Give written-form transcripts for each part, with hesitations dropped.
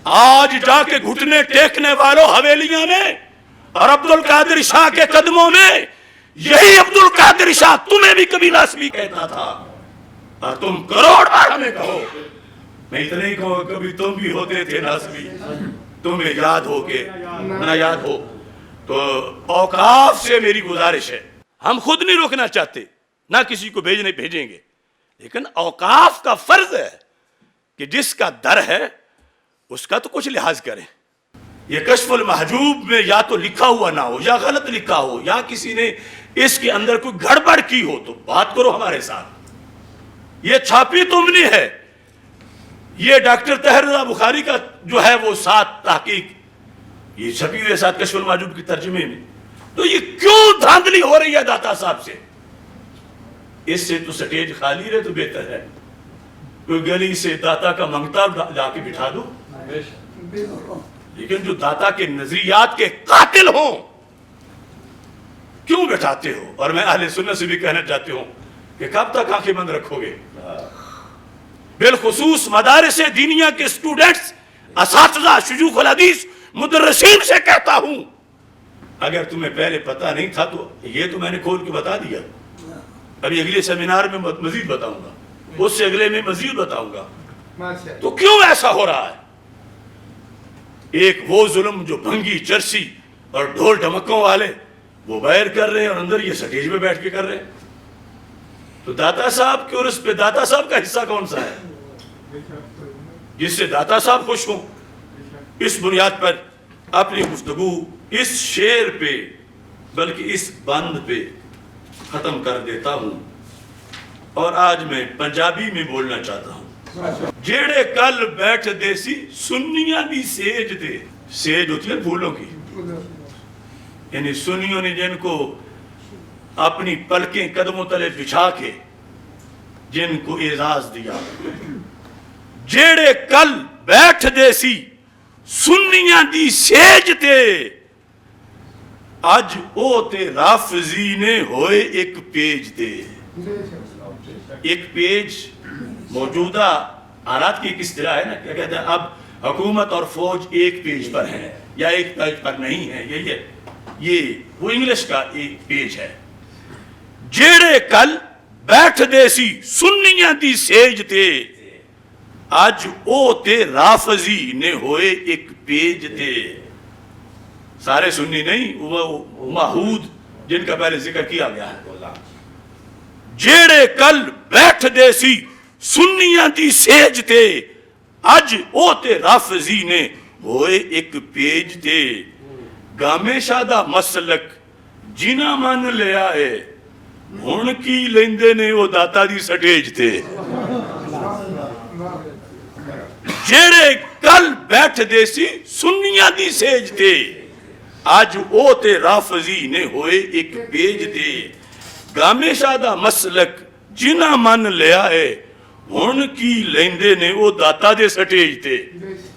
آج جا کے گھٹنے ٹیکنے والوں حویلیاں میں اور عبد القادر شاہ کے قدموں میں، یہی عبد القادر شاہ تمہیں بھی کبھی ناسبی کہتا تھا، اور تم کروڑ بار ہمیں کہو، میں اتنے ہی کہوں کبھی تم بھی ہوتے تھے ناسبی، تمہیں یاد ہو کہ نہ یاد ہو۔ تو اوقاف سے میری گزارش ہے، ہم خود نہیں روکنا چاہتے، نہ کسی کو بھیجیں گے، لیکن اوقاف کا فرض ہے کہ جس کا در ہے اس کا تو کچھ لحاظ کریں۔ یہ کشف المحجوب میں یا تو لکھا ہوا نہ ہو، یا غلط لکھا ہو، یا کسی نے اس کے اندر کوئی گڑبڑ کی ہو، تو بات کرو ہمارے ساتھ۔ یہ چھاپی تم نے ہے، یہ ڈاکٹر طاہر رضا بخاری کا جو ہے وہ 7 تحقیق، یہ چھپی ہوئے 7 کشف المحجوب کی ترجمے میں، تو یہ کیوں دھاندلی ہو رہی ہے داتا صاحب سے؟ اس سے تو سٹیج خالی رہے تو بہتر ہے، کوئی گلی سے داتا کا منگتا لا کے بٹھا دو، لیکن جو داتا کے نظریات کے قاتل ہوں کیوں بٹھاتے ہو؟ اور میں اہل سنت سے بھی کہنا چاہتی ہوں کہ کب تک آنکھیں بند رکھو گے؟ بالخصوص مدارس دینیہ کے اسٹوڈنٹس، اساتذہ، شیوخ الحدیث، مدرسین سے کہتا ہوں، اگر تمہیں پہلے پتہ نہیں تھا تو یہ تو میں نے کھول کے بتا دیا، ابھی اگلے سیمینار میں مزید بتاؤں گا، اس سے اگلے میں مزید بتاؤں گا۔ تو کیوں ایسا ہو رہا ہے؟ ایک وہ ظلم جو بھنگی چرسی اور ڈھول ڈھمکوں والے وہ باہر کر رہے ہیں، اور اندر یہ سٹیج پہ بیٹھ کے کر رہے ہیں، تو داتا صاحب کے، اور اس پہ داتا صاحب کا حصہ کون سا ہے جس سے داتا صاحب خوش ہوں؟ اس بنیاد پر اپنی گفتگو اس شعر پہ بلکہ اس بند پہ ختم کر دیتا ہوں، اور آج میں پنجابی میں بولنا چاہتا ہوں۔ جیڑے کل بیٹھ دے سی سنیاں دی سیج دے، سیج ہوتی ہے پھولوں کی، یعنی سنیوں نے جن کو اپنی پلکیں قدموں تلے بچھا کے جن کو اعزاز دیا، جیڑے کل بیٹھ دے سی سنیاں دی سیج تے، اج او تے رافضی نے ہوئے ایک پیج دے۔ ایک پیج موجودہ حالات کی ایک اصطلاح ہے نا، کیا کہتے ہیں، اب حکومت اور فوج ایک پیج پر ہیں یا ایک پیج پر نہیں ہے، یہ وہ انگلش کا ایک پیج ہے۔ جیڑے کل بیٹھ دے سی سنیاں دی سیج تے، اج او تے رافضی نے ہوئے ایک پیج تے۔ سارے سنی نہیں، وہ ماحود جن کا پہلے ذکر کیا گیا ہے۔ جیڑے کل بیٹھ دے سی سنیاں دی سیج تے، اج او تے رافضی نے ہوئے ایک پیج تے۔ گامے شادہ مسلک جنہ من لیا ہے، ہن کی لیندے نے وہ داتا دی سٹیج تے۔ جیڑے کل بیٹھ دے سی سنیاں دی سیج تے، آج او تے رافضی نے ہوئے ایک پیج تے۔ گامے شادہ مسلک جنہ من لیا ہے، ہن کی لیندے نے وہ داتا دے سٹیج تے۔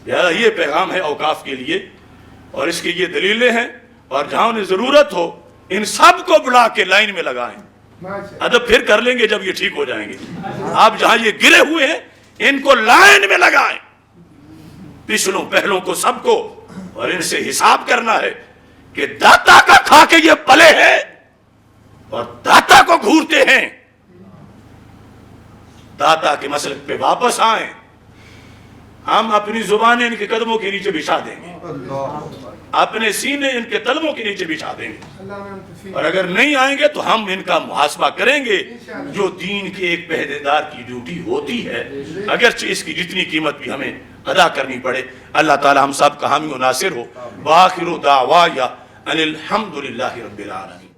یہ پیغام ہے اوقاف کے لیے، اور اس کی یہ دلیلیں ہیں، اور جہاں انہیں ضرورت ہو ان سب کو بلا کے لائن میں لگائیں۔ ادب پھر کر لیں گے جب یہ ٹھیک ہو جائیں گے۔ آپ جہاں یہ گرے ہوئے ہیں ان کو لائن میں لگائیں، پچھلوں پہلوں کو سب کو، اور ان سے حساب کرنا ہے کہ داتا کا کھا کے یہ پلے ہیں اور داتا کو گھورتے ہیں۔ داتا کے مسلک پہ واپس آئیں، ہم اپنی زبانیں ان کے قدموں کے نیچے بچھا دیں گے، اپنے سینے ان کے تلووں کے نیچے بچھا دیں گے، اور اگر نہیں آئیں گے تو ہم ان کا محاسبہ کریں گے، جو دین کے ایک پہرےدار کی ڈیوٹی ہوتی ہے، اگرچہ اس کی جتنی قیمت بھی ہمیں ادا کرنی پڑے۔ اللہ تعالی ہم سب کا حامی و ناصر ہو۔ وآخر دعوایا ان الحمدللہ رب العالمین۔